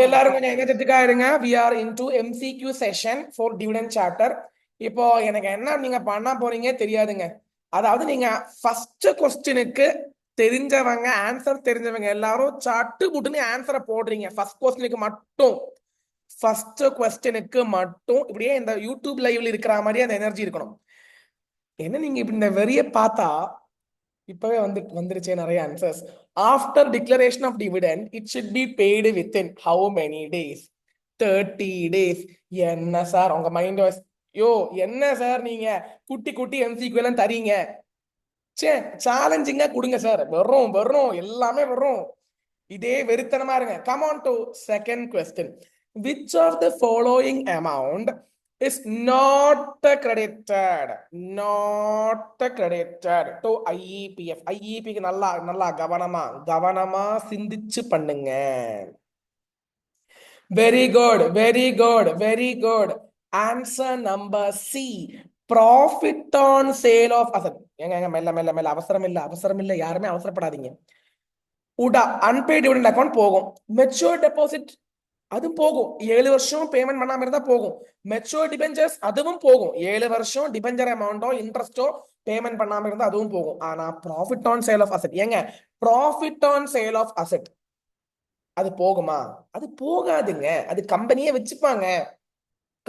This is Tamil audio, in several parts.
எல்லாரும் கொஞ்சம் எனர்ஜெட்டிக்கா இருங்க. we are into MCQ session for dividend chapter. இப்போ எனக்கு என்ன நீங்க பண்ண போறீங்க தெரியாதுங்க. அதாவது நீங்க ஃபர்ஸ்ட் கொஸ்டினுக்கு தெரிஞ்சவங்க ஆன்சர் தெரிஞ்சவங்க எல்லாரும் சட்டு புட்டுன்னு ஆன்சரை போடுறீங்க. ஃபர்ஸ்ட் கொஸ்டினுக்கு மட்டும் இப்படியே இந்த யூடியூப் லைவ்ல இருக்கிற மாதிரி அந்த எனர்ஜி இருக்கணும். என்ன நீங்க இப்படி இந்த வெறிய பார்த்தா இப்பவே வந்துருச்சே நிறைய answers. After declaration of dividend it should be paid within how many days? 30 days. என்ன சார் உங்க மைண்ட் வாய்ஸ்? யோ என்ன சார் நீங்க குட்டி குட்டி எம்சிக்யூ எல்லாம் தரீங்க? சே சேலஞ்சிங்கா கொடுங்க சார். வரும் வரும் எல்லாமே வரும். இதே வெறித்தனமா இருங்க. Come on to second question. which of the following amount is not credited to IEPF? IEP க்கு நல்லா நல்லா கவனமா சிந்திச்சு பண்ணுங்க. Very good. Answer number C, profit on sale of asset. எங்க மெல்ல அவசரம் இல்ல யாருமே அவசரப்படாதீங்க. உடா அன்பெய்ட் டிவிடெண்ட் அக்கௌண்ட் போகும். மெச்சூர் டெபாசிட் அதுவும் போகும். 7 வருஷம் பேமெண்ட் பண்ணாம இருந்தா போகும். மெச்சூர் டிபெஞ்சர்ஸ் அதுவும் போகும். 7 வருஷம் டிபெஞ்சர் அமௌண்டோ இன்ட்ரெஸ்டோ பேமெண்ட் பண்ணாம இருந்தா அதுவும் போகும். ஆனா profit on sale of asset, ஏங்க profit on sale of asset அது போகுமா? அது போகாதுங்க. அது கம்பெனியே வச்சுப்பாங்க.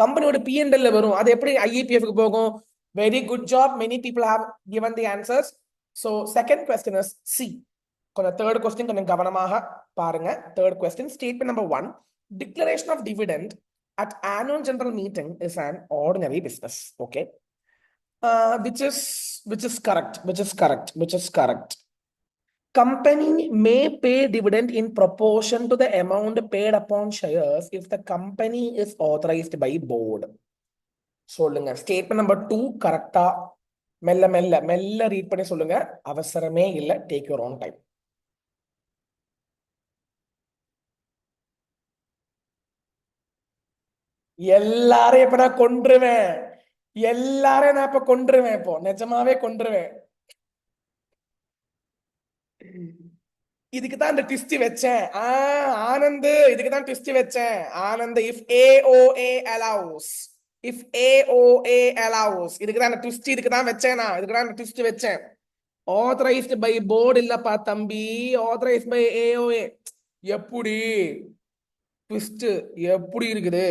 கம்பெனியோட P&L வரும். அது எப்படி IEPF க்கு போகும்? Very good job. Many people have given the answers. So second question is C. கொஞ்சம் தேர்ட் கொஸ்டின் கொஞ்சம் கவனமாக பாருங்க. Third question, statement number 1, declaration of dividend at annual general meeting is an ordinary business. Okay, which is correct. Company may pay dividend in proportion to the amount paid upon shares if the company is authorized by board. சொல்லுங்க. ஸ்டேட்மெண்ட் நம்பர் 2 கரெக்டா மெல்ல ரீட் பண்ணி சொல்லுங்க. அவசரமே இல்ல. Take your own time. எல்லாரும் இப்ப நான் கொன்றுவேன். எல்லாரும் நான் இப்ப கொன்றுவேன். இப்போ நிஜமாவே கொன்றுவேன். இதுக்கு தான் இந்த ட்விஸ்ட் வச்சேன். ஆனந்த், இதுக்கு தான் ட்விஸ்ட் வச்சேன். ஆனந்த், இஃப் AOA allows, இதுக்கு தான் ட்விஸ்ட், இதுக்கு தான் வச்சேன். நான் இதுக்கு தான் ட்விஸ்ட் வச்சேன். ஆத்தரைஸ்டு பை போர்டு இல்லப்பா தம்பி, ஆத்தரைஸ்ட் பை AOA. எப்படி ட்விஸ்ட் எப்படி இருக்குது?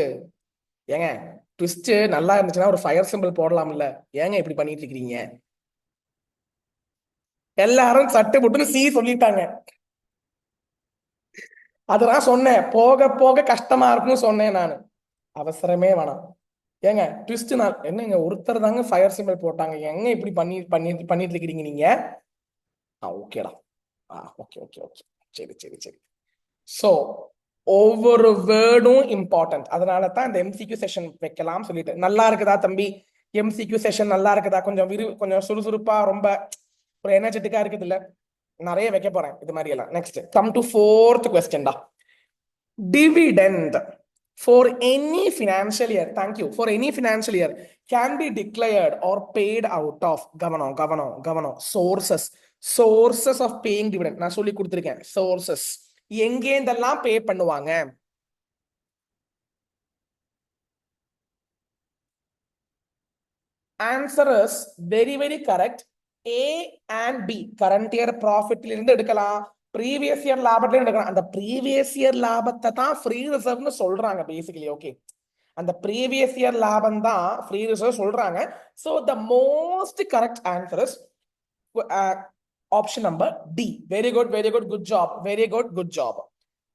ஏங்க ட்விஸ்ட் நல்லா இருந்துச்சுன்னா ஒரு ஃபயர் சிம்பிள் போடலாம்ல. ஏங்க இப்படி பண்ணிட்டு இருக்கீங்க? எல்லாரும் சட்டு புட்டுன்னு சி சொல்லிட்டாங்க. அதெல்லாம் சொன்னேன், போக போக கஷ்டமா இருக்கும்னு சொன்னேன் நான். அவசரமே வேணாம். ஏங்க ட்விஸ்ட் நான் என்னங்க ஒருத்தர் தாங்க ஃபயர் சிம்பிள் போட்டாங்க. எங்க இப்படி பண்ணிட்டு இருக்கீங்க நீங்க? ஓகேடா. ஓகே. சரி. சோ ஒவ்வொரு வேர்டும் இம்பார்ட்டன்ட். அதனால தான் இந்த MCQ செஷன் வைக்கலாம் சொல்லிட்டு. நல்லா இருக்குதா தம்பி? MCQ செஷன் நல்லா இருக்குதா? கொஞ்சம் சுறுசுறுப்பா ரொம்ப ஒரு எனர்ஜெட்டிக்கா இருக்குது இல்ல? நிறைய வைக்க போறேன் இது மாதிரி எல்லாம். Next come to fourth question டா. Dividend for any financial year, thank you, for any financial year can be declared or paid out of கவனம் sources of paying dividend. நான் சொல்லி கொடுத்திருக்கேன் sources. எங்கே இதெல்லாம் பே பண்ணுவாங்க? Answer is very correct. A and B. Current year ப்ராஃபிட்ல இருந்து எடுக்கலாம், ப்ரீவியஸ் இயர் லாபத்துல எடுக்கலாம். அந்த ப்ரீவியஸ் இயர் லாபத்தை தான் ஃப்ரீ ரிசர்வ்னு சொல்றாங்க பேசிக்கலி. ஓகே, அந்த ப்ரீவியஸ் இயர் லாபம் தான் ஃப்ரீ ரிசர்வ் சொல்றாங்க. So the most correct answer is option number D. Very good good job.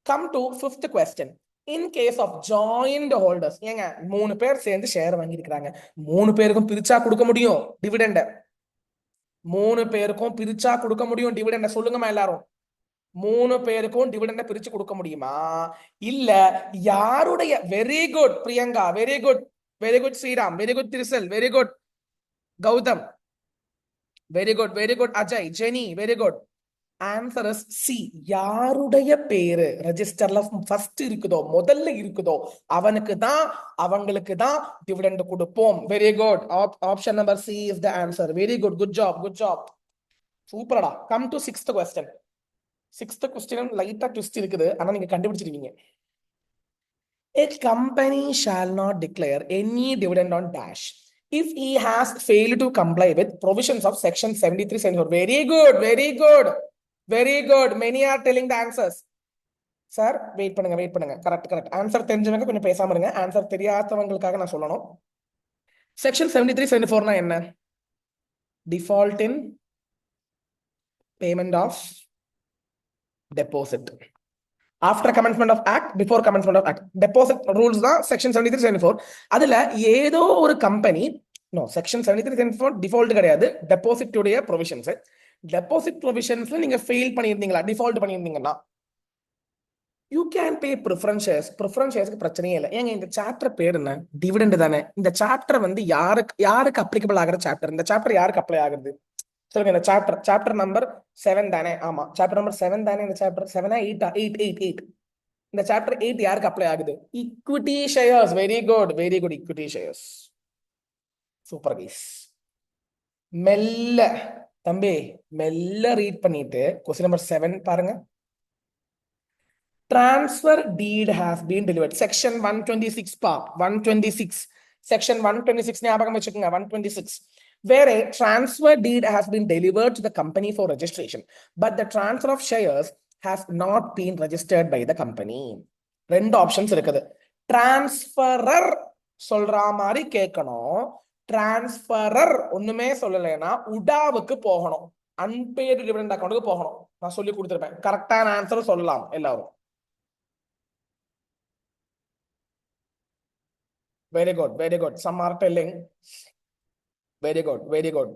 Come to fifth question. In case of joint holders, ஏங்க 3 பேர் சேர்ந்து ஷேர் வாங்கி இருக்கிறாங்க. 3 பேருக்கும் பிரிச்சா கொடுக்க முடியும் டிவிடெண்ட். 3 பேருக்கும் பிரிச்சா கொடுக்க முடியும் டிவிடெண்ட். சொல்லுங்கம்மா எல்லாரும். 3 பேருக்கும் டிவிடெண்ட் பிரிச்சு கொடுக்க முடியுமா? இல்ல யாருடைய? Very good Priyanka, very good Sriram, very good Trisal, very good Gautam, very good Ajay, Jeni, very good. Answer is C. யாருடைய பேரு ரெஜிஸ்டர்ல ஃபர்ஸ்ட் இருக்குதோ, முதல்ல இருக்குதோ அவங்களுக்கு தான் டிவிடெண்ட் கொடுப்போம். Very good. Option number C is the answer. Very good job. சூப்பரடா. Come to sixth question. Sixth question லைட்டா ட்விஸ்ட் இருக்குது, ஆனா நீங்க கண்டுபிடிச்சிருக்கீங்க. A company shall not declare any dividend on dash if he has failed to comply with provisions of section 73 74. Very good, very good, very good. Many are telling the answers. Sir wait பண்ணுங்க கரெக்ட் கரெக்ட் ஆன்சர் தெரிஞ்சவங்க கொஞ்சம் பேசாம இருங்க. ஆன்சர் தெரியாதவங்களுக்காக நான் சொல்லணும். செக்ஷன் 73 74 என்ன? Default in payment of deposit after commencement of act, before commencement of act. Deposit rules தான் செக்ஷன் 73 74. அதுல ஏதோ ஒரு கம்பெனி, நோ, செக்ஷன் 73 74 டிஃபால்ட் கிடையாது, டெபாசிட் உடைய ப்ரொவிஷன்ஸ். டெபாசிட் ப்ரொவிஷன்ஸ்ல நீங்க ஃபெயில் பண்ணியிருந்தீங்களா, டிஃபால்ட் பண்ணியிருந்தீங்கன்னா you can pay preference shares. Preference ஷேர்ஸ்க்கு பிரச்சனையே இல்லை. ஏங்க இந்த சாப்டர் பேர் என்ன? டிவிடெண்ட் தானே. இந்த சாப்டர் வந்து யாருக்கு அப்ளிகபிள் ஆகிற சாப்டர்? இந்த சாப்டர் யாருக்கு அப்ளை ஆகுது சொல்லுங்க. இந்த சாப்டர் நம்பர் 7 தானே? ஆமா, சாப்டர் நம்பர் 7 தானே. இந்த சாப்டர் 7 8. இந்த சாப்டர் 8 யாருக்கு அப்ளை ஆகுது? Equity shares. Very good, very good. Equity shares. Super guys. மெல்ல தம்பி, மெல்ல ரீட் பண்ணிட்டு கொஸ்டின் நம்பர் 7 பாருங்க. Transfer deed has been delivered. Section 126 part 126. Section 126 ஞாபகம் வச்சுக்கோங்க. 126 where a transfer deed has been delivered to the company for registration, but the transfer of shares has not been registered by the company. ரெண்டு ஆப்ஷன்ஸ் இருக்குது. டிரான்ஸ்ஃபரர் சொல்ற மாதிரி கேட்கணும். டிரான்ஸ்ஃபரர் ஒண்ணுமே சொல்லலைன்னா உடாவுக்கு போகணும், அன்பெய்டு டிவிடெண்ட் அக்கௌண்ட்டுக்கு போகணும். நான் சொல்லி கொடுத்துருப்பேன். கரெக்டான ஆன்சர் சொல்லலாம் எல்லாரும். Very good, very good. Some are telling. Very good, very good.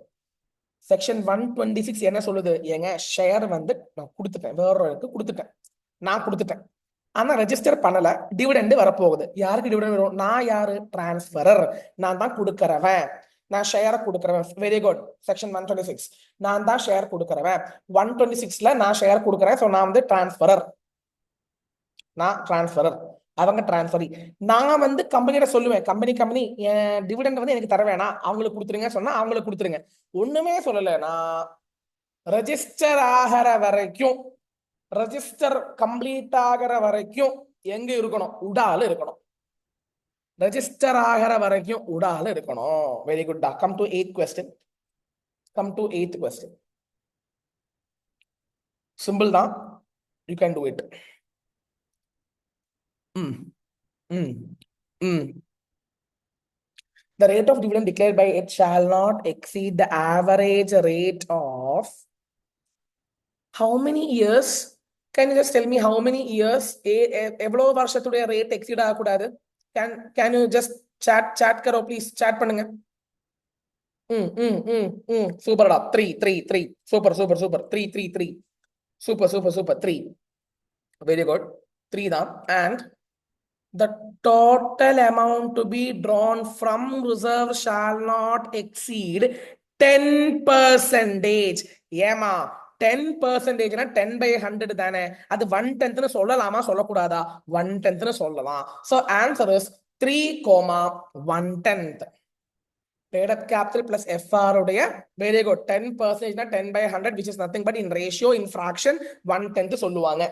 Section 126 என்ன சொல்லுது? ஏங்க ஷேர் வந்து நான் கொடுத்துட்டேன், வேறொருக்கு கொடுத்துட்டேன், நான் கொடுத்துட்டேன், ஆனா ரெஜிஸ்டர் பண்ணல. டிவிடெண்ட் வரப்போகுது. யாருக்கு டிவிடெண்ட் வரும்? நான் யாரு? டிரான்ஸ்பரர். நான் தான் கொடுக்கறவன், நான் ஷேரை கொடுக்கறவன். Very good. செக்ஷன் 126 நான் தான் ஷேர் கொடுக்கறவன். 126ல நான் ஷேர் கொடுக்கறேன். ஸோ நான் வந்து டிரான்ஸ்பரர், நான் டிரான்ஸ்பரர், அவங்க டிரான்ஸ்பரி. நான் வந்து கம்பெனியில சொல்லுவேன், கம்பெனி டிவிடெண்ட் வந்து எனக்கு தர வேணாம், அவங்களுக்கு கொடுத்துருங்க சொன்னா அவங்களுக்கு கொடுத்துருங்க. ஒண்ணுமே சொல்லல. நான் ரெஜிஸ்டர் ஆகிற வரைக்கும், ரெஜிஸ்டர் கம்ப்ளீட் ஆகிற வரைக்கும் எங்க இருக்கணும்? உடால இருக்கணும். ரெஜிஸ்டர் ஆகிற வரைக்கும் உடால இருக்கணும். Very good. Come to 8th question. Simple தான். You can do it. The rate of dividend declared by it shall not exceed the average rate of how many years? Can you just tell me how many years? எவ்வளோ வருஷத்துடைய ரேட் எக்ஸீட் ஆகக்கூடாது? Can you just chat கரோ ப்ளீஸ்? chat பண்ணுங்க. சூப்பர்டா. 3 சூப்பர் 3 சூப்பர் 3. Very good. 3 தான். And the total amount to be drawn from reserve shall not exceed 10%. ஏமா 10% 10/100 தானே? அது 1/10 சொல்லலாமா சொல்லக்கூடாதா? 1/10 சொல்லலாம். So answer is 3,1/10. paid up capital plus FR உடைய very good 10% 10/100 which is nothing but in ratio in fraction 1/10 சொல்லுவாங்க.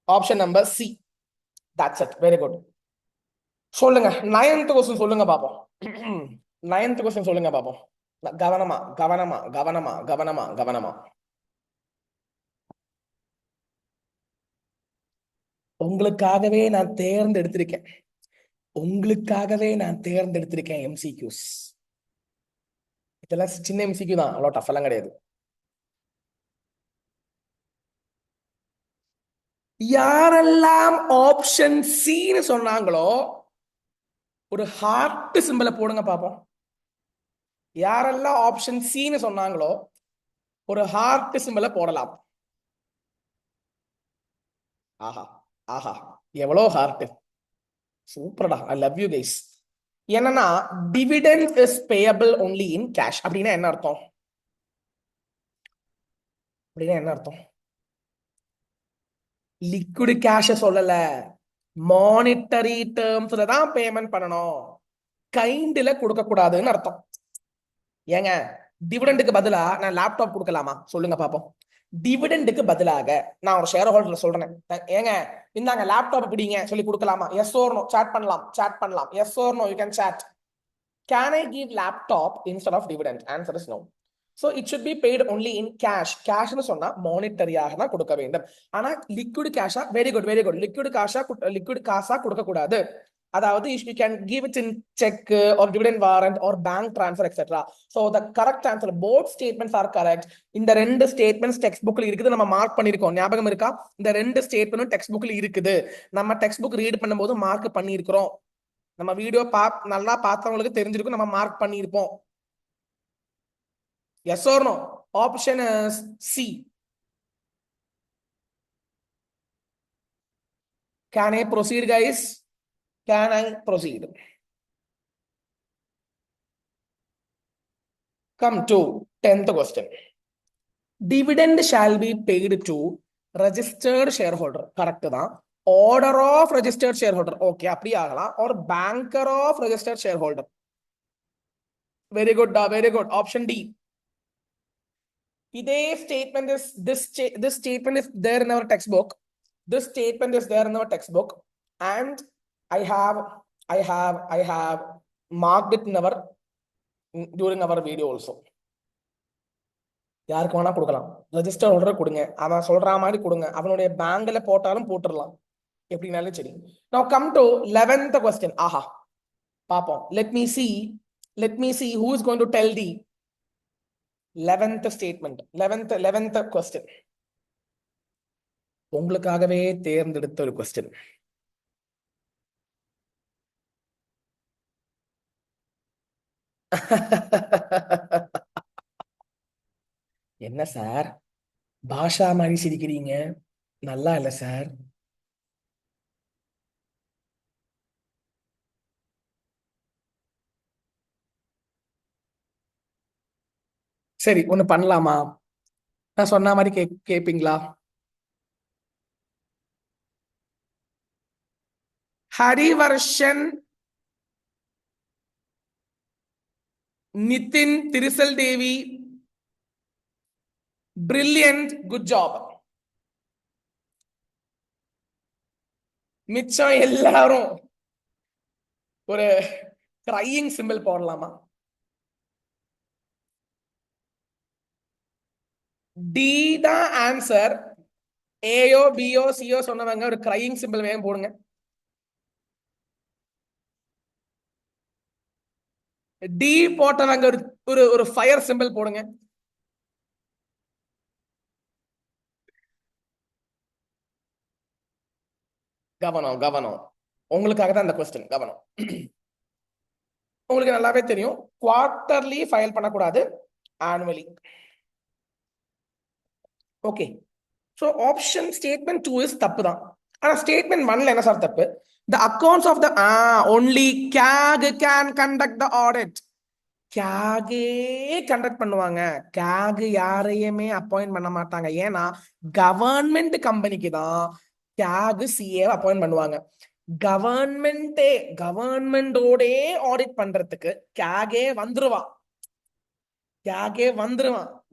Option number C. That's it. Very good. சொல்லுங்க. 9th கொஸ்டின் சொல்லுங்க பாப்போம். 9th கொஸ்டின் சொல்லுங்க பாப்போம். கவனமா. உங்களுக்காகவே நான் தேர்ந்தெடுத்திருக்கேன் MCQs. இதெல்லாம் சின்ன MCQ தான், அவ்வளோ டஃப் எல்லாம் கிடையாது. யாரெல்லாம் ஆப்ஷன் சின்னு சொன்னாங்களோ ஒரு ஹார்ட் சிம்பிளை போடுங்க பாப்போம். யாரெல்லாம் ஆப்ஷன் சின்னு சொன்னாங்களோ ஒரு ஹார்ட் சிம்பிளை போடலாம். ஆஹா எவ்வளோ ஹார்ட். சூப்பர்டா. I love you guys. என்னன்னா dividend is payable only in cash. அப்படின்னா என்ன அர்த்தம்? லிக்விட் கேஷ சொல்லல, மானிட்டரி டேர்ம்ஸ்ல தான் பேமெண்ட் பண்ணணும். கைண்ட்ல கொடுக்க கூடாதுன்னு அர்த்தம். ஏங்க டிவிடெண்டுக்கு பதிலா நான் லேப்டாப் கொடுக்கலாமா? சொல்லுங்க பாப்போம். டிவிடெண்டுக்கு பதிலாக நான் ஒரு ஷேர் ஹோல்டர் சொல்றேன், ஏங்க இந்தாங்க லேப்டாப் பிடிங்க சொல்லி கொடுக்கலாமா? Yes or no? சாட் பண்ணலாம், சாட் பண்ணலாம். Yes or no? You can chat. Can I give laptop instead of dividend? Answer is no. So it should be paid only in cash. Cash னு சொன்னா மானிட்டரியாக தான் கொடுக்க வேண்டும். ஆனா லிக்விட் கேஷா, very good very good, liquid காசா கொடுக்க கூடாது. அதாவது you can give it in check or dividend warrant or bank transfer etc. So the correct answer, both statements are correct. இந்த ரெண்டு ஸ்டேட்மெண்ட்ஸ் டெக்ஸ்ட் புக்ல இருக்குது, நம்ம மார்க் பண்ணிருக்கோம். ஞாபகம் இருக்கா? இந்த ரெண்டு ஸ்டேட்மெண்ட்டும் டெக்ஸ்ட் புக்ல இருக்குது. நம்ம டெக்ஸ்ட் புக் ரீட் பண்ணும்போது மார்க் பண்ணியிருக்கிறோம். நம்ம வீடியோ நல்லா பார்த்தவங்களுக்கு தெரிஞ்சிருக்கும், நம்ம மார்க் பண்ணியிருப்போம். Yes or no? Option C. Can I proceed, guys? Can I proceed? Come to 10th question. Dividend shall be paid to registered shareholder. Correct தான். Order of registered shareholder. Okay, அப்படி ஆகலாம். Or banker of registered shareholder. Very good, very good. Option D. இதே statement is this statement is there in our textbook. This statement is there in our textbook, and I have marked it in our during our video also. யாருக்கு வேணா கொடுக்கலாம், ரெஜிஸ்டர் ஹோல்டர் கொடுங்க, அவன் சொல்ற மாதிரி கொடுங்க, அவனுடைய பேங்க்ல போட்டாலும் போட்டுடலாம், எப்படினாலும் சரி. Now come to 11th question. ஆஹா, பாப்போம். Let me see who is going to tell the 11th statement. 11th question. உங்களுக்காகவே தேர்ந்தெடுத்த ஒரு கொஸ்டின். என்ன சார் பாஷா மாதிரி சிரிக்கிறீங்க? நல்லா இல்ல சார். சரி, ஒண்ணு பண்ணலாமா? நான் சொன்ன மாதிரி கேப்பீங்களா? ஹரிவர்ஷன் நிதின் திரிசல் தேவி, பிரில்லியன்ட், குட் ஜாப். மிச்சம் எல்லாரும் ஒரு கிரையிங் சிம்பிள் போடலாமா? டி தான் ஆன்சர். ஏயோ பியோ சியோ சொன்னவங்க ஒரு கிரையிங் சிம்பிள் வேகம் போடுங்க. டி போட்டவங்க ஒரு ஃபயர் சிம்பிள் போடுங்க. கவனம் கவனம், உங்களுக்காக தான் இந்த கொஸ்டின். கவனம். உங்களுக்கு நல்லாவே தெரியும், குவார்டர்லி ஃபைல் பண்ணக்கூடாது, annually. Okay, so option statement 2 is தப்பு தான். ஆனா ஸ்டேட்மெண்ட் 1ல என்ன சார் தப்பு? The accounts of the only CAG can conduct the audit. CAG conduct பண்ணுவாங்க. CAG யாரையுமே அப்பாயிண்ட் பண்ண மாட்டாங்க. ஏன்னா கவர்மெண்ட் கம்பெனிக்கு தான் CAG CA அப்பாயிண்ட் பண்ணுவாங்க. கவர்மெண்டோட ஆடிட் பண்றதுக்கு CAG வந்துருவான்.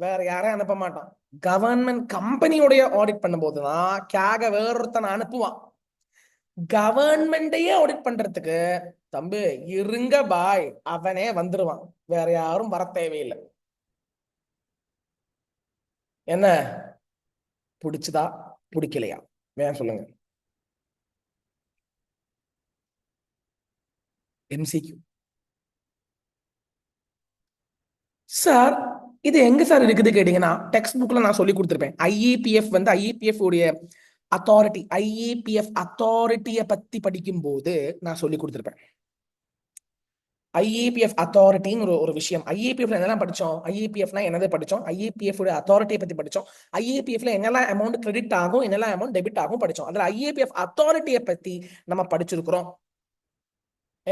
வேற யாரையும் அனுப்ப மாட்டான். கவர்மெண்ட் கம்பெனியோடைய ஆடிட் பண்ணும்போதுதான் CAG வேறொருத்தனை அனுப்புவான். கவர்மெண்டையே ஆடிட் பண்றதுக்கு தம்பி இருங்க பாய், அவனே வந்துருவான், வேற யாரும் வர தேவையில்லை. என்ன பிடிச்சதா பிடிக்கலையா வேணும் சொல்லுங்க. MCQ சார் இது எங்க சார் இருக்குது கேட்டீங்கன்னா, டெக்ஸ்ட் புக்ல நான் சொல்லி கொடுத்துருப்பேன். IEPF வந்து IEPF உடைய அத்தாரிட்டி, IEPF அத்தாரிட்டியை பத்தி படிக்கும் போது நான் சொல்லி கொடுத்துருப்பேன். IEPF அத்தாரிட்டின்னு ஒரு விஷயம். IEPFல என்னெல்லாம் படிச்சோம்? IEPFனா என்னது படிச்சோம்? IEPF உடைய அத்தாரிட்டியை பத்தி படிச்சோம். IEPFல என்னெல்லாம் அமௌண்ட் கிரெடிட் ஆகும், என்னெல்லாம் அமௌண்ட் டெபிட் ஆகும் படிச்சோம். அதுல IEPF அத்தாரிட்டியை பத்தி நம்ம படிச்சிருக்கிறோம்.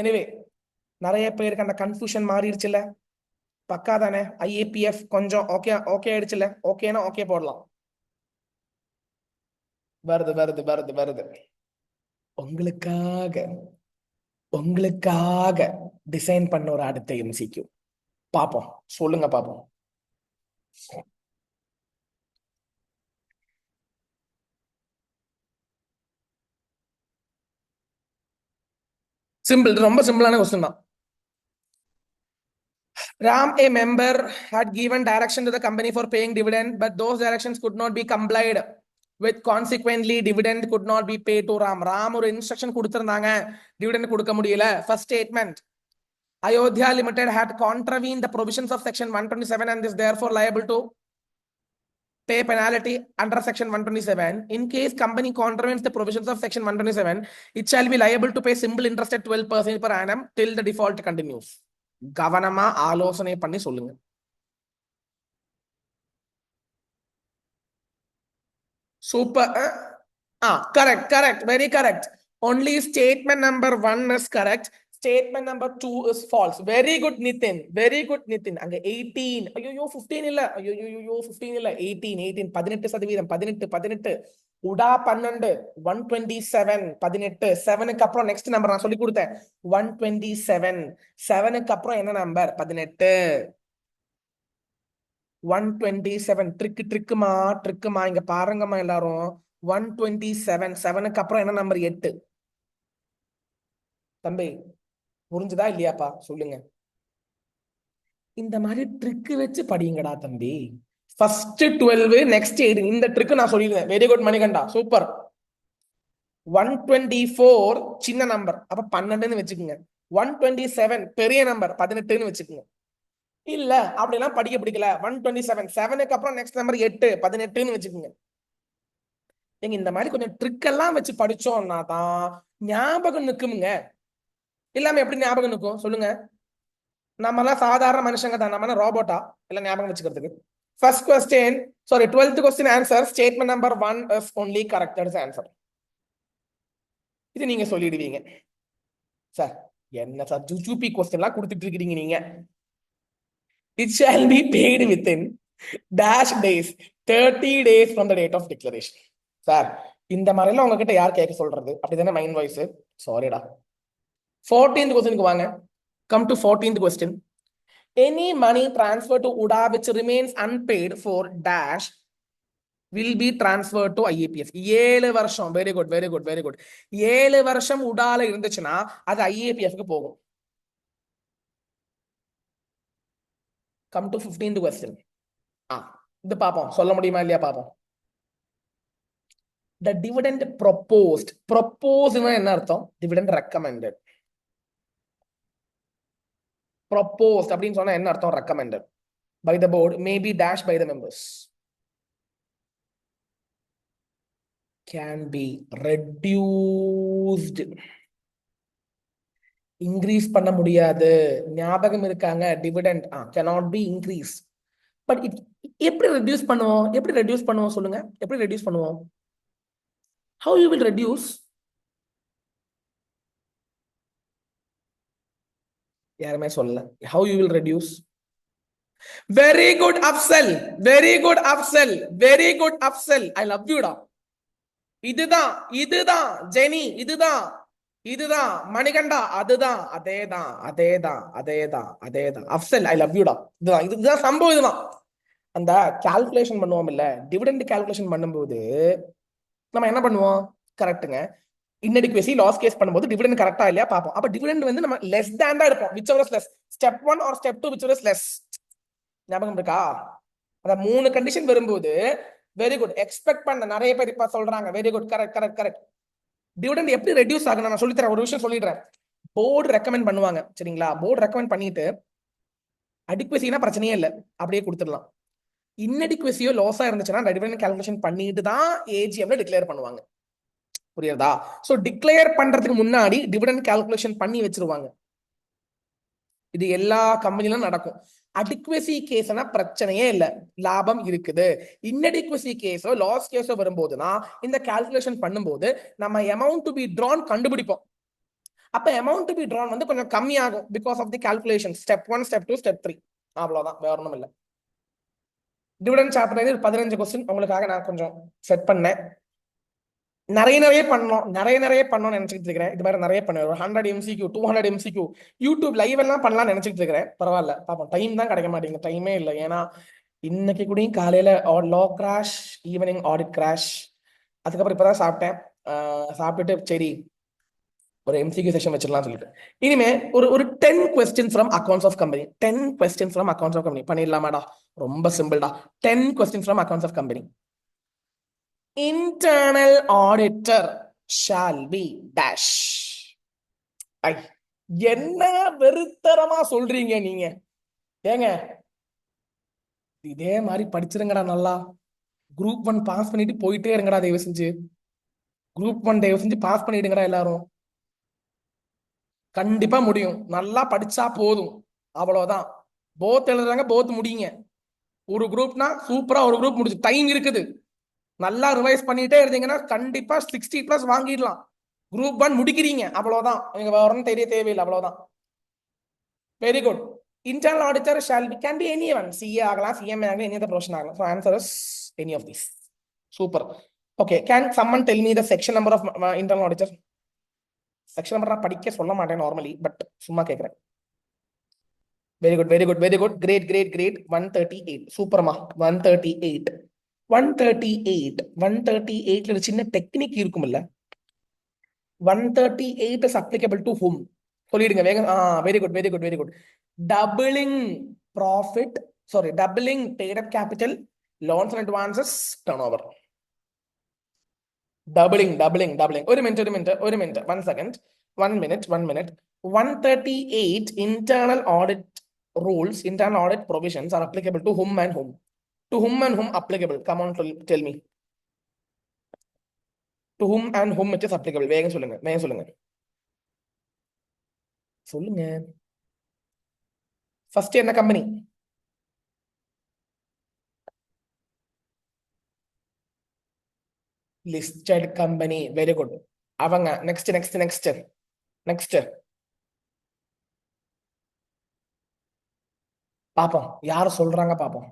எனிவே நிறைய பேருக்கு அந்த கன்ஃபியூஷன் மாறிடுச்சுல, பக்கா தானே? IEPF கொஞ்சம் ஓகே ஆயிடுச்சுல? ஓகேனா ஓகே போடலாம். வருது உங்களுக்காக டிசைன் பண்ண ஒரு அடுத்த MCQ பாப்போம். சொல்லுங்க பாப்போம். சிம்பிள், ரொம்ப சிம்பிளான கொஸ்டின் தான். Ram, a member, had given direction to the company for paying dividend, but those directions could not be complied with. Consequently, dividend could not be paid to Ram. Ram ஒரு இன்ஸ்ட்ரக்ஷன் கொடுத்திருந்தாங்க, dividend கொடுக்க முடியல. First statement, Ayodhya Limited had contravened the provisions of section 127 and is therefore liable to pay penalty under section 127. In case company contravenes the provisions of section 127, it shall be liable to pay simple interest at 12% per annum till the default continues. கவனமா ஆலோசனை பண்ணி சொல்லுங்க. Super. correct, very correct. Only statement number 1 is correct. Statement number 2 is false. Very good, Nitin. Very good, Nitin. அங்க 18. ஐயோ 15 இல்ல. ஐயோ 15 இல்ல. 18. 18%. 18. உடா 12. 127. 18. 7க்கு அப்புறம் நெக்ஸ்ட் நம்பர் நான் சொல்லி கொடுத்தேன். 127. 7க்கு அப்புறம் என்ன நம்பர்? 18. 127. ட்ரிக்குமா இங்க பாருங்கம்மா எல்லாரும். 127. 7க்கு அப்புறம் என்ன நம்பர்? 8. தம்பி புரிஞ்சுதா இல்லையாப்பா சொல்லுங்க. இந்த மாதிரி ட்ரிக்கு வச்சு படிங்கடா தம்பி. First 12, next 8. இந்த ட்ரிக்கு நான் சொல்லிடுவேன். Very good Manikanta, super. 124 சின்ன நம்பர், அப்ப 12ன்னு வச்சுக்கோங்க. 127 பெரிய நம்பர், 18ன்னு வச்சுக்கோங்க. இல்ல அப்படிலாம் படிக்க பிடிக்கல, 127 7க்கு அப்புறம் நெக்ஸ்ட் நம்பர் 8, 18ன்னு வச்சுக்கோங்க. நீங்க இந்த மாதிரி கொஞ்சம் ட்ரிக் எல்லாம் வச்சு படிச்சோம்னா தான் ஞாபகம் நிக்குமுங்க. இல்லாம எப்படி ஞாபகம் நிக்கும் சொல்லுங்க? நம்ம எல்லாம் சாதாரண மனுஷங்க தான், நம்ம ரோபோட்டா எல்லாம் ஞாபகம் வச்சுக்கிறதுக்கு? First question, sorry 12th question answer statement number 1 is only correct. that is answer. இது நீங்க சொல்லிடுவீங்க. சார் என்ன சார் ஜூபி क्वेश्चन எல்லாம் கொடுத்துட்டு இருக்கீங்க நீங்க? It shall be paid within dash days, 30 days from the date of declaration. Sir இந்த மாதிரி எல்லாம் உங்ககிட்ட யார் கேட்க சொல்றது? அப்படிதானே மைண்ட் வாய்ஸ். சாரிடா. 14th क्वेश्चन வாங்க. Come to 14th question. Any money transferred to UDA which remains unpaid for dash will be transferred to IAPF. 7 வருஷம். வெரி குட் 7 வருஷம் உடால இருந்துச்சுன்னா அது IAPF போகும். Come to 15th question. இது பாப்போம், சொல்ல முடியுமா இல்லையா பாப்போம். The dividend proposed என்ன அர்த்தம்? dividend recommended. proposed அப்படின்னு சொன்னா என்ன அர்த்தம்? recommended by the board may be dashed by the members. can be reduced. increase பண்ண முடியாது. ஞாபகம் இருக்காங்க? dividend cannot be increased. but எப்படி reduce பண்ணுவோம் சொல்லுங்க? எப்படி reduce பண்ணுவோம்? how you will reduce? யாருமே சொல்லல. how you will reduce? very good Afsal. I love you டா. இதுதான் ஜெனி, இதுதான் மணிகண்டா, அதேதான் அப்சல், ஐ லவ் யூடா. இதுதான் சம்பவம். இதுதான் அந்த கால்குலேஷன் பண்ணுவோம் இல்ல, டிவிடெண்ட் கால்குலேஷன் பண்ணும்போது நம்ம என்ன பண்ணுவோம்? கரெக்ட்டுங்க, இன்எடிக்வசி லாஸ் கேஸ் பண்ணும்போது டிவிடெண்ட் கரெக்டா இல்லையா பார்ப்போம். அப்ப டிவிடெண்ட் வந்து நம்ம லெஸ் தேன் தான் எடுப்போம். whichever is less, step 1 or step 2, whichever is less. ஞாபகம் இருக்கா? அந்த 3 கண்டிஷன் வரும்போது வெரி குட். எக்ஸ்பெக்ட் பண்ண நிறைய பேர் இப்ப சொல்றாங்க. Very good, correct. டிவிடெண்ட் எப்படி ரெடியூஸ் ஆகும் நான் சொல்லித்தரேன். ஒரு விஷயம் சொல்லிடுறேன். போர்டு ரெக்கமெண்ட் பண்ணுவாங்க, சரிங்களா? போர்டு ரெக்கமெண்ட் பண்ணிட்டு அடிக்வசினா பிரச்சனையே இல்லை, அப்படியே கொடுத்துடலாம். இன்அடிக்வசியோ லாஸா இருந்துச்சுன்னா டிவிடெண்ட் கால்குலேஷன் பண்ணிட்டு தான் ஏஜிஎம்ல டிக்ளேர் பண்ணுவாங்க. புரியுதா? சோ டிக்ளேர் பண்றதுக்கு முன்னாடி டிவிடெண்ட் கால்குலேஷன் பண்ணி வச்சிருவாங்க. இது எல்லா கம்பெனிலும் நடக்கும். அடிக்வசி கேஸ்னா பிரச்சனையே இல்லை, லாபம் இருக்குது. இன்அடிக்வசி கேஸோ லாஸ் கேஸோ வரும்போதுனா இந்த கால்குலேஷன் பண்ணும்போது நம்ம அமௌண்ட் டு பி ட்ரான் கண்டுபிடிப்போம். அப்ப அமௌண்ட் டு பி ட்ரான் வந்து கொஞ்சம் கம்மியாகும் because of the calculation. Step 1, step 2, step 3, அவ்வளவுதான், வேற ஒன்றும் இல்லை. டிவிடெண்ட் சாப்டர் 15 கொஸ்டின் உங்களுக்காக நான் கொஞ்சம் செட் பண்ணேன். நிறைய பண்ணணும்னு நினைச்சிட்டு இருக்கிறேன். இது மாதிரி நிறைய பண்ணுவேன். 100 MCQ 200 MCQ யூடியூப் லைவ் எல்லாம் பண்ணலாம்னு நினைச்சிட்டு இருக்கிறேன். பரவாயில்ல பாப்போம். டைம் தான் கிடைக்க மாட்டேங்குது, டைமே இல்லை. ஏன்னா இன்னைக்கு கூட காலையில low crash, evening audit crash, அதுக்கப்புறம் இப்பதான் சாப்பிட்டேன். சாப்பிட்டுட்டு சரி ஒரு எம்சிக்யூ செஷன் வச்சிடலாம் சொல்லிட்டு இனிமே ஒரு 10 question from accounts of company 10 question from accounts of company பண்ணிடலாமாடா ரொம்ப சிம்பிள்டா 10 question from accounts of company internal auditor shall be dash I என்ன வெறுத்தரமா சொல்றீங்க நீங்க ஏங்க இதே மாதிரி படிச்சிருங்கடா நல்லா குரூப் 1 பாஸ் பண்ணிட்டு போயிட்டே இருங்கடா தயவு செஞ்சு குரூப் 1 தயவு செஞ்சு பாஸ் பண்ணிடுங்கடா எல்லாரும் கண்டிப்பா முடியும் நல்லா படிச்சா போதும் அவ்வளவுதான் போத் எழுதுறாங்க போத் முடியுங்க ஒரு குரூப்னா சூப்பரா ஒரு குரூப் முடிச்சு டைம் இருக்குது நல்லா ரிவைஸ் பண்ணிட்டே இருந்தீங்கன்னா கண்டிப்பா 60+ வாங்கிடலாம் குரூப் 1 முடிக்கிறீங்க அவ்வளவுதான் நீங்க வரணும் தெரிய தேவையில்லை அவ்வளவுதான் very good internal auditor shall be can be any one CA ஆகலாம் சிஎம்ஏ ஆகலாம் எனி அதர் ப்ரொஃபஷன் ஆகலாம் so answer is any of these super okay can someone tell me the section number of internal auditor section number நான் படிக்க சொல்ல மாட்டேன் நார்மலி பட் சும்மா கேட்குறேன் very good very good very good great great great 138 சூப்பர்மா 138 138 சின்ன டெக்னிக் இருக்கும்ல 138 is applicable to whom சொல்லிடுங்க வேகம் very good very good very good doubling profit doubling paid up capital loans and advances turnover doubling ஒரு minute 1 second 1 minute 138 internal audit rules internal audit provisions are applicable to whom and whom applicable come on tell me to whom and whom it is applicable வேகம் சொல்லுங்க ஃபர்ஸ்ட் என்ன company listed company very good அவங்க நெக்ஸ்ட் பாப்போம் யார் சொல்றாங்க பாப்போம்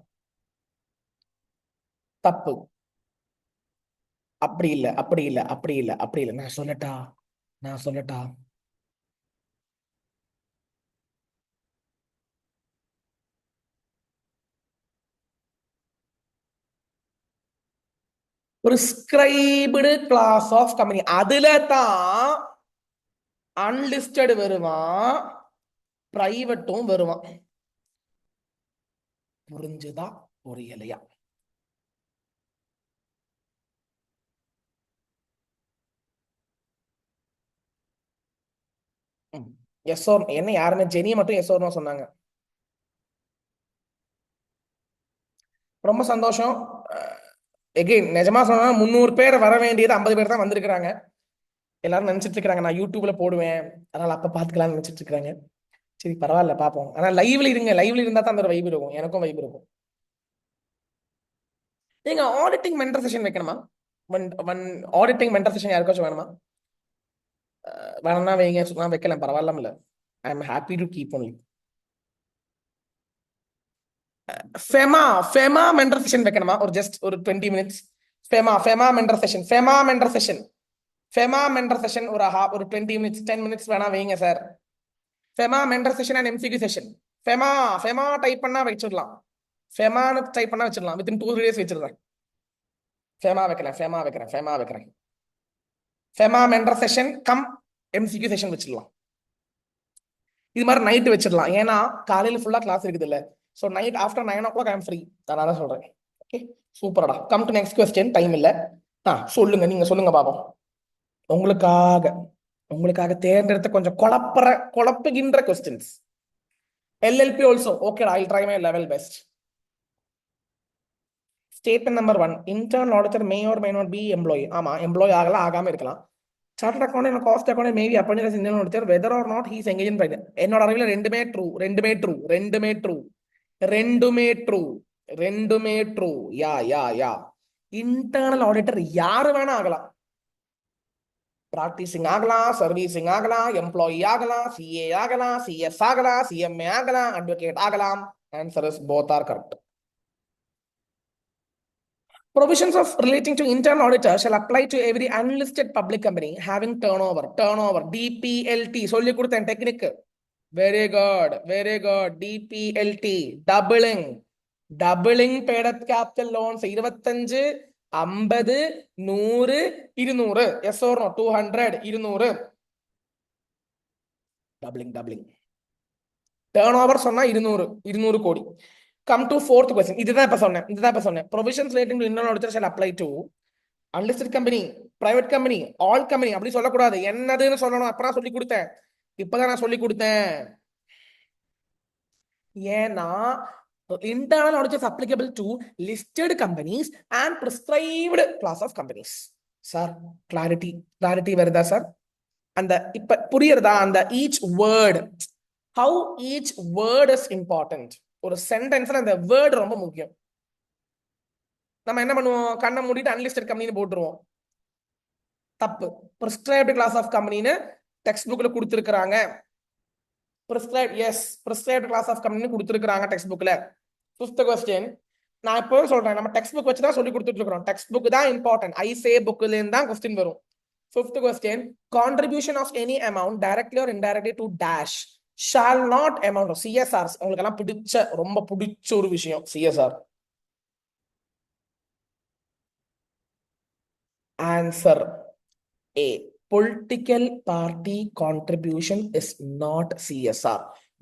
தப்பு அப்படி இல்ல நான் சொல்லட்டா பிரிஸ்கிரைப்டு கிளாஸ் ஆஃப் கம்பெனி அதுல தான் அன்லிஸ்டட் வருவான் பிரைவேட்டும் வருவான் புரிஞ்சுதா புரியலையா என்ன யாருமே ஜெனியை மட்டும் எஸ்ஓர்னு சொன்னாங்க ரொம்ப சந்தோஷம் எகைன் நிஜமா சொன்னா 300 பேர் வர வேண்டியது 50 பேர் தான் வந்திருக்கிறாங்க எல்லாரும் நினைச்சிட்டு இருக்காங்க நான் யூடியூப்ல போடுவேன் அதனால அப்ப பாத்துக்கலாம்னு நினைச்சிட்டு இருக்காங்க சரி பரவாயில்ல பாப்போம் ஆனா லைவ்ல இருந்தா தான் அந்த வைப் இருக்கும் எனக்கும் வைப் இருக்கும் நீங்க ஆடிட்டிங் மென்டர் செஷன் வைக்கணுமா ஆடிட்டிங் மென்டர் செஷன் யாருக்காச்சும் வேணுமா வேணா வைங்க நான் வைக்கலாம் பரவாயில்ல I am happy to keep only FEMA mentor session வைக்கணுமா ஒரு ஜஸ்ட் ஒரு 20 மினிட்ஸ் ஃபெமா மென்டர் செஷன் ஒரு 20 மினிட்ஸ் 10 மினிட்ஸ் வேணா வைங்க sir FEMA mentor session and MCQ session FEMA type பண்ணா வச்சிடலாம் ஃபெமான்னு டைப் பண்ணா வச்சிடலாம் வித்தின் 2 days வச்சிருந்தேன் ஃபெமா வைக்கிறேன் FEMA mentor session come MCQ session வச்சிடலாம் இது மாதிரி நைட்டு வச்சிடலாம் ஏன்னா காலையில ஃபுல்லா கிளாஸ் இருக்குது இல்ல so night after 9 o'clock I am free அதனால சொல்றேன் ஓகே சூப்பரடா come to next question time இல்ல சொல்லுங்க நீங்க சொல்லுங்க பாப்போம் உங்களுக்காக தேர்ந்தெடுத்த கொஞ்சம் குழப்புகின்ற கொஸ்டின்ஸ் எல்எல்பி ஆல்சோ ஓகேடா I try my level best statement number 1 internal auditor may or may not be employee ஆமா எம்ப்ளாயி ஆகலாம் ஆகாம இருக்கலாம் chartered account and cost account maybe appointed as Indian auditor whether or not he is engage in private என்னோட அறிவில ரெண்டுமே ட்ரூ யா இன்டர்னல் ஆடிட்டர் யாரு வேணா ஆகலாம் பிராக்டிசிங் ஆகலாம் சர்வீசிங் ஆகலாம் எம்ப்ளாயி ஆகலாம் சிஏ ஆகலாம் சிஎஸ் ஆகலாம் சிஎம்ஏ ஆகலாம் அட்வொகேட் ஆகலாம் answer is both are correct Provisions of relating to internal auditor shall apply to every unlisted public company having turnover, DPLT. சொல்லி கொடுத்தேன் technique very good DPLT doubling paid up capital loans 25 50 100 200 yes or no 200 200 doubling turnover சொன்னா 200 கோடி. Come to fourth question. இதுதான் இப்ப சொன்னேன் provisions relating to internal auditor shall apply to unlisted company, private company, all company அப்படி சொல்லக்கூடாது. என்னதுன்னு சொல்லணும். அப்பதான் சொல்லி கொடுத்தேன், இப்பதான் நான் சொல்லி கொடுத்தேன். ஏன்னா internal audit is applicable to listed companies and prescribed class of companies. Sir clarity வருதா சார்? அந்த இப்ப புரியுறதா? அந்த each word, how each word is important. ஒரு சென்டென்ஸ்ல அந்த வேர்ட் ரொம்ப முக்கியம். நம்ம என்ன பண்ணுவோம்? கண்ணை மூடிட்டு அன்லிஸ்டட் கம்பெனின்னு போட்டுருவோம். தப்பு. prescribed class of companyன்னு டெக்ஸ்ட் புக்ல கொடுத்துருக்காங்க. prescribed class of company கொடுத்துருக்காங்க டெக்ஸ்ட் புக்ல. ஃபிஃப்த் கொஸ்டின் நான் இப்போ சொல்றேன், நம்ம டெக்ஸ்ட் புக் வச்சு தான் சொல்லி கொடுத்துட்டு இருக்கோம். டெக்ஸ்ட் புக் தான் இம்பார்ட்டன்ட். ஐசே புக்ல இருந்து தான் கொஸ்டின் வரும். Fifth question, contribution of any amount directly or indirectly to dash shall not amount of CSR. உங்களுக்கு எல்லாம் ரொம்ப பிடிச்ச ஒரு விஷயம் CSR. Answer A. Political party contribution is not CSR.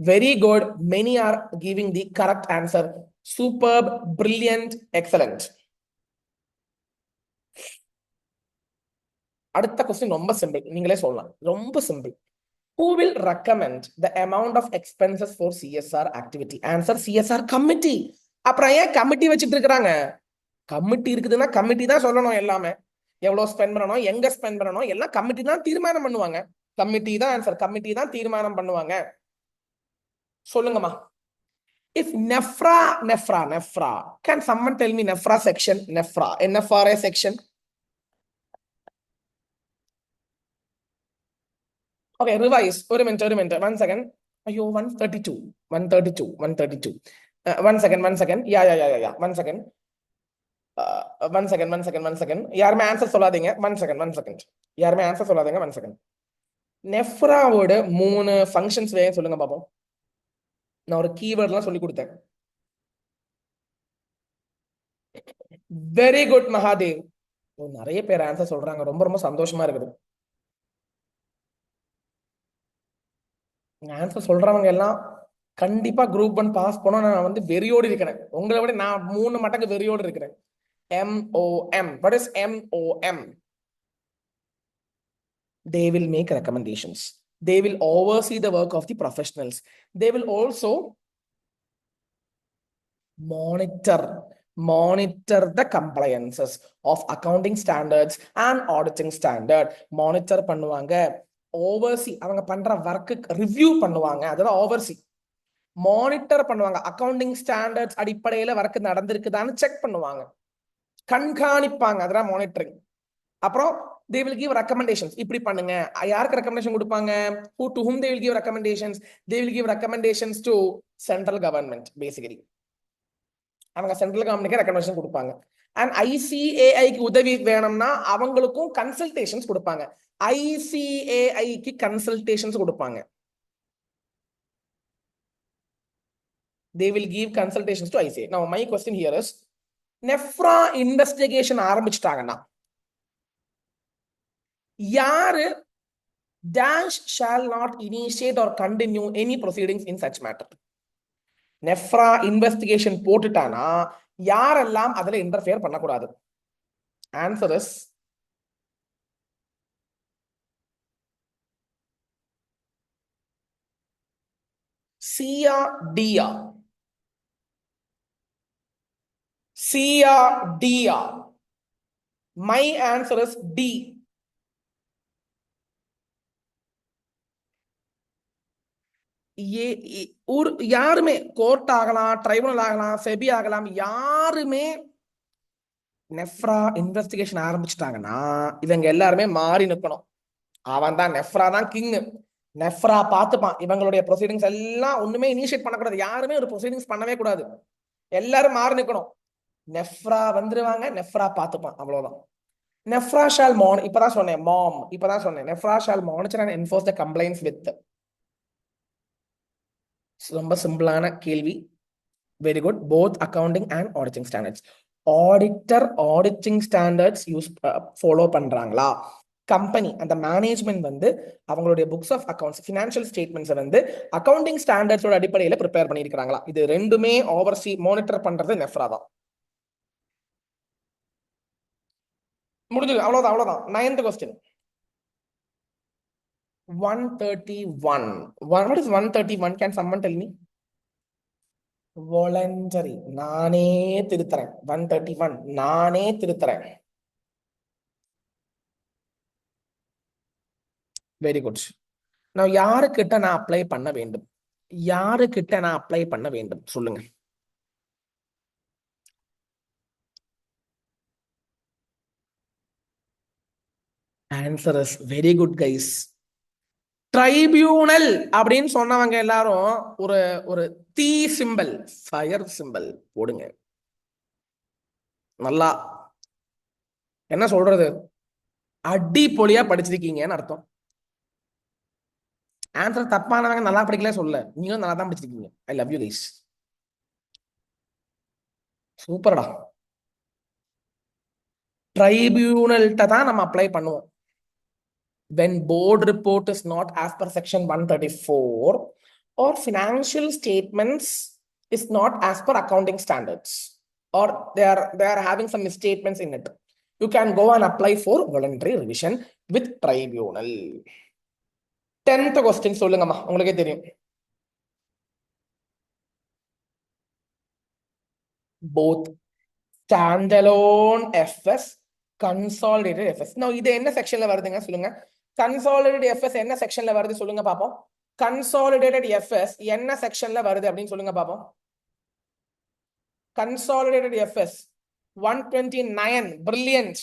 Very good. Many are giving the correct answer. Superb, brilliant, excellent. அடுத்த கொஸ்டின் ரொம்ப சிம்பிள். நீங்களே சொல்லலாம், ரொம்ப simple. Who will recommend the amount of expenses for CSR activity? Answer CSR committee. அப்புறம் ஏன் கமிட்டி வச்சிட்டு இருக்காங்க? கமிட்டி இருக்குதுன்னா கமிட்டி தான் சொல்லணும். எல்லாமே எவ்வளவு ஸ்பெண்ட் பண்ணணும், எங்க ஸ்பெண்ட் பண்ணணும் எல்லாம் கமிட்டி தான் தீர்மானம் பண்ணுவாங்க. கமிட்டி தான் ஆன்சர். கமிட்டி தான் தீர்மானம் பண்ணுவாங்க. சொல்லுங்கம்மா. If NEFRA, can someone tell me NEFRA section? NFRA section. Okay, revise. ஒரு minute. 1 second. ஐயோ, 132. 1 second. Yeah. 1 second. 1 second. யாருமே ஆன்சர் சொல்லாதீங்க. 1 second. யாருமே ஆன்சர் சொல்லாதீங்க. 1 second. நெஃப்ராவோட 3 ஃபங்க்ஷன்ஸ் வேணும் சொல்லுங்க பாப்போம். நான் ஒரு கீவேர்ட்லாம் சொல்லி கொடுத்தேன். Very good Mahadev. நிறைய பேர் ஆன்சர் சொல்றாங்க. ரொம்ப சந்தோஷமா இருக்குது. ஆன்சர் சொல்றவங்க எல்லாம் கண்டிப்பா குரூப் 1 பாஸ் பண்ண நான் வெறியோடு இருக்கிறேன். உங்களை விட நான் 3 மடங்கு வெறியோடு இருக்கிறேன். MOM. What is MOM? They will make recommendations. They will oversee the work of the professionals. They will also monitor the compliances of accounting standards and auditing standard. Monitor பண்ணுவாங்க. Oversee அவங்க பண்ற ஒர்க்கு ரிவ்யூ பண்ணுவாங்க. அதெல்லாம் oversee. மானிட்டர் பண்ணுவாங்க. அக்கவுண்டிங் ஸ்டாண்டர்ட்ஸ் அடிப்படையில ஒர்க் நடந்திருக்குதான்னு செக் பண்ணுவாங்க, கண்காணிப்பாங்க. அதெல்லாம் மானிட்டரிங். அப்புறம் they will give recommendations. இப்படி பண்ணுங்க. யாருக்கு ரெக்கமெண்டேஷன் கொடுப்பாங்க? to whom they will give recommendations? They will give recommendations to central government basically. அவங்க சென்ட்ரல் கவர்மெண்ட்க்கு ரெக்கமெண்டேஷன் கொடுப்பாங்க. அண்ட் ஐசிஏஐக்கு உதவி வேணும்னா அவங்களுக்கும் கன்சல்டேஷன்ஸ் கொடுப்பாங்க. ஐசிஏஐக்கு கன்சல்டேஷன்ஸ் கொடுப்பாங்க. They will give consultations to ICA. Now my question here is, NFRA investigation ஆரம்பிச்சிட்டாங்கன்னா யாரு dash shall not initiate or continue any proceedings in such matter? NFRA investigation போட்டுட்டானா யாரெல்லாம் அதுல இன்டர்ஃபியர் பண்ணக்கூடாது? Answer is chia Diya. My answer is D. யாருமே கோர்ட் ஆகலாம், ட்ரைபுனல் ஆகலாம், செபி ஆகலாம், யாருமே நெஃப்ரா இன்வெஸ்டிகேஷன் ஆரம்பிச்சிட்டாங்கன்னா இவங்க எல்லாருமே மாறி நிற்கணும். அவன் தான் நெஃப்ரா தான் கிங். நெஃப்ரா பார்த்துப்பான். இவங்களுடைய ப்ரொசீடிங்ஸ் எல்லாம் ஒண்ணுமே இனிஷியேட் பண்ணக்கூடாது. யாருமே ஒரு ப்ரொசீடிங்ஸ் பண்ணவே கூடாது. எல்லாரும் மாறி நிற்கணும். நெஃப்ரா வந்துருவாங்க, நெஃப்ரா பார்த்துப்பான். அவ்வளவுதான். நெஃப்ரா ஷால் இப்பதான் சொன்னேன். NFRA shall monitor and enforce the complaints with. ரொம்ப சிம்பிளான கேள்வி. Very good. Both accounting and auditing standards. Auditor auditing standards follow பண்றாங்களா? கம்பெனி அந்த மேனேஜ்மெண்ட் வந்து அவங்களுடைய புக்ஸ் ஆஃப் அக்கவுண்ட்ஸ் ஃபினான்ஷியல் ஸ்டேட்மெண்ட்ஸை வந்து அக்கவுண்டிங் ஸ்டாண்டர்ட்ஸோட அடிப்படையில் ப்ரிப்பேர் பண்ணியிருக்காங்களா? இது ரெண்டுமே ஓவர்சி மானிட்டர் பண்றது நெஃப்ரா தான். முடிஞ்சது, அவ்வளவுதான் அவ்வளவுதான். 9th question 131. What is 131? Can someone tell me? Voluntary. நானே திருத்தறேன். 131 நானே திருத்தறேன். Very good. நான் யாருக்கிட்ட நான் அப்ளை பண்ண வேண்டும்? யாருக்கிட்ட நான் அப்ளை பண்ண வேண்டும் சொல்லுங்க. Answer is very good guys. Tribunal அப்படின்னு சொன்னவங்க எல்லாரும் ஒரு ஒரு தீ சிம்பல், ஃபயர் சிம்பல் போடுங்க. நல்லா என்ன சொல்றது, அடிப்பொலியா படிச்சிருக்கீங்கன்னு அர்த்தம். ஆன்சர் தப்பானவங்க நல்லா படிக்கல சொல்ல, நீங்களும் நல்லா தான் படிச்சிருக்கீங்க. I love you guys. சூப்பர்டா. ட்ரைபியூனல்கிட்ட தான் நம்ம அப்ளை பண்ணுவோம். when board report is not as per section 134 or financial statements is not as per accounting standards or they are having some misstatements in it, you can go and apply for voluntary revision with tribunal. 10th question சொல்லுங்கம்மா, உங்களுக்கே தெரியும். both standalone FS, consolidated FS. now இது என்ன செக்ஷன்ல வருதுங்க சொல்லுங்க. consolidated FS என்ன செக்ஷன்ல வருது சொல்லுங்க பாப்போம். consolidated FS என்ன செக்ஷன்ல வருது அப்படின்னு சொல்லுங்க பாப்போம். consolidated FS 129. brilliant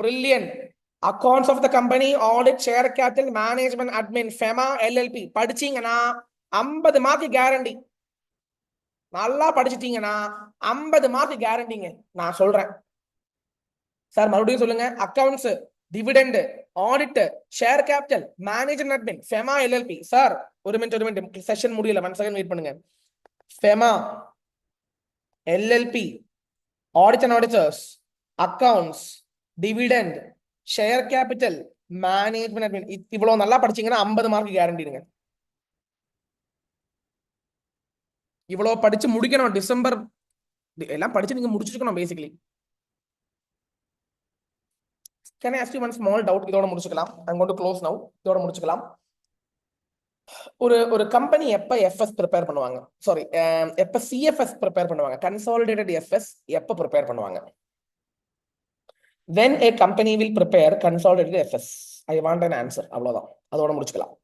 brilliant. accounts of the company, audit, share capital, management, admin, FEMA, LLP படிச்சீங்கன்னா 50 மார்க் கேரண்டி. நல்லா படிச்சிட்டீங்கன்னா 50 மார்க் கேரண்டிங்க. நான் சொல்றேன் சார், மறுபடியும் சொல்லுங்க. Accounts, dividend, audit, share capital, management admin, FEMA, LLB. Sir ஒரு மினிட் செஷன் முடியல, 1 செகண்ட் வெயிட் பண்ணுங்க. FEMA, LLB, audit and auditors, accounts, dividend, share capital, management admin. இவ்வளவு நல்லா படிச்சீங்கன்னா 50 மார்க் கேரண்டிடுங்க. இவ்வளவு படிச்சு முடிக்கணும். டிசம்பர் எல்லாம் படிச்சு நீங்க முடிச்சிருக்கணும் basically. Can I ask you one small doubt? இதோட முடிச்சுக்கலாம். I'm going to close now. இதோட முடிச்சுக்கலாம். ஒரு கம்பெனி எப்ப எஃப்எஸ் ப்ரிப்பேர் பண்ணுவாங்க, சாரி எப்ப சிஎஃப்எஸ் ப்ரிப்பேர் பண்ணுவாங்க, கன்சாலிடேட்டட் எஃப்எஸ் எப்ப ப்ரிப்பேர் பண்ணுவாங்க? when a company will prepare consolidated FS? I want an answer. அவ்வளவுதான், அதோட முடிச்சுக்கலாம்.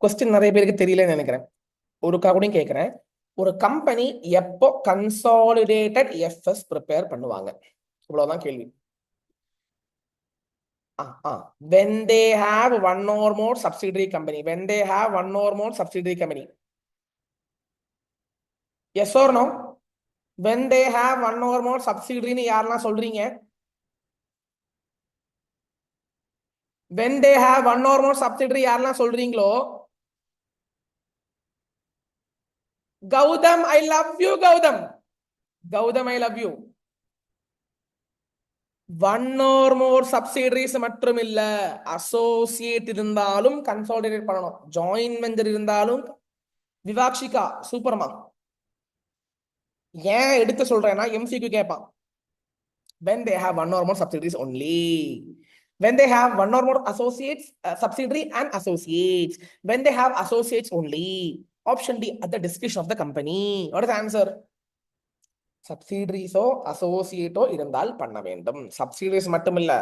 கொஸ்டின் நிறைய பேருக்கு தெரியலன்னு நினைக்கிறேன். ஒரு கூட கேட்கிறேன். ஒரு கம்பெனி எப்போ கன்சாலிடேட்டட் எஃப்எஸ் ப்ரிப்பேர் பண்ணுவாங்க? இவ்வளவுதான் கேள்வி. when they have one or more subsidiary company, when they have one or more subsidiary company, yes or no? when they have one or more subsidiary னு யாரெல்லாம் சொல்றீங்க? when they have one or more subsidiary யாரெல்லாம் சொல்றீங்களோ? Gautam, I love you Gautam. Gautam, I love you. One or more subsidiaries மட்டும் இல்ல, அசோசியேட் இருந்தாலும் கன்சாலிடேட் பண்ணணும். ஜாயின்ட் வெஞ்சர் இருந்தாலும். விவாக்ஷிகா சூப்பர்மா. ஏன் எடுத்து சொல்றேன்னா எம்சிக்யூ கேட்பான். when they have one or more subsidiaries only, when they have one or more associates, subsidiary and associates, when they have associates only. option D, at the discretion of the company. what is the answer? சப்சிடரிஸோ அசோசியேட்டோ இருந்தால் பண்ண வேண்டும். சப்சிடரிஸ் மட்டும் இல்ல,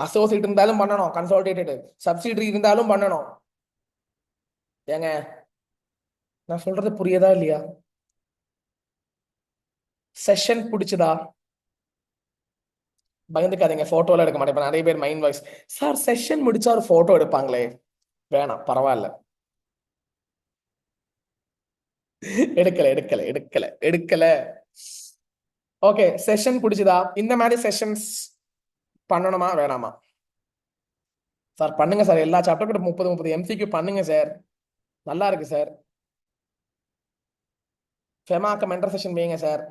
அசோசியேட் இருந்தாலும் பண்ணணும். கன்சாலிடேட்டட் சப்சிடரி இருந்தாலும் பண்ணணும். ஏங்க நான் சொல்றது புரியுதா இல்லையா? செஷன் பிடிச்சதா? பயந்துக்காதீங்க, போட்டோல எடுக்க மாட்டேன். நிறைய பேர் மைண்ட் வாய்ஸ், சார் செஷன் முடிச்சா ஒரு போட்டோ எடுப்பாங்களே. வேணாம், பரவாயில்ல. எடுக்கல எடுக்கல எடுக்கல எடுக்கல. ஓகே, செஷன் பிடிச்சதா? இந்த மாதிரி செஷன்ஸ் பண்ணணுமா வேணாமா? சார் பண்ணுங்க சார், எல்லா சாப்டர் 30 எம்சிக்யூ பண்ணுங்க சார், நல்லா இருக்கு சார். ஃபெமாக்கு மென்டர் செஷன் வைங்க சார்.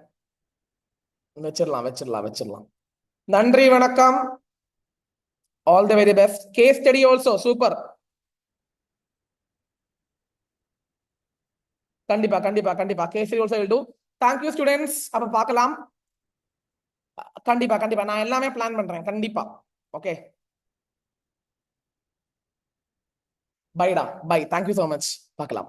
வச்சிடலாம். நன்றி, வணக்கம். All the very best. Case study also super. கண்டிப்பா case study also will do. Thank you students. அப்ப பார்க்கலாம். கண்டிப்பா நான் எல்லாமே பிளான் பண்றேன். கண்டிப்பா. ஓகே, பைடா, பை. Thank you so much. பார்க்கலாம்.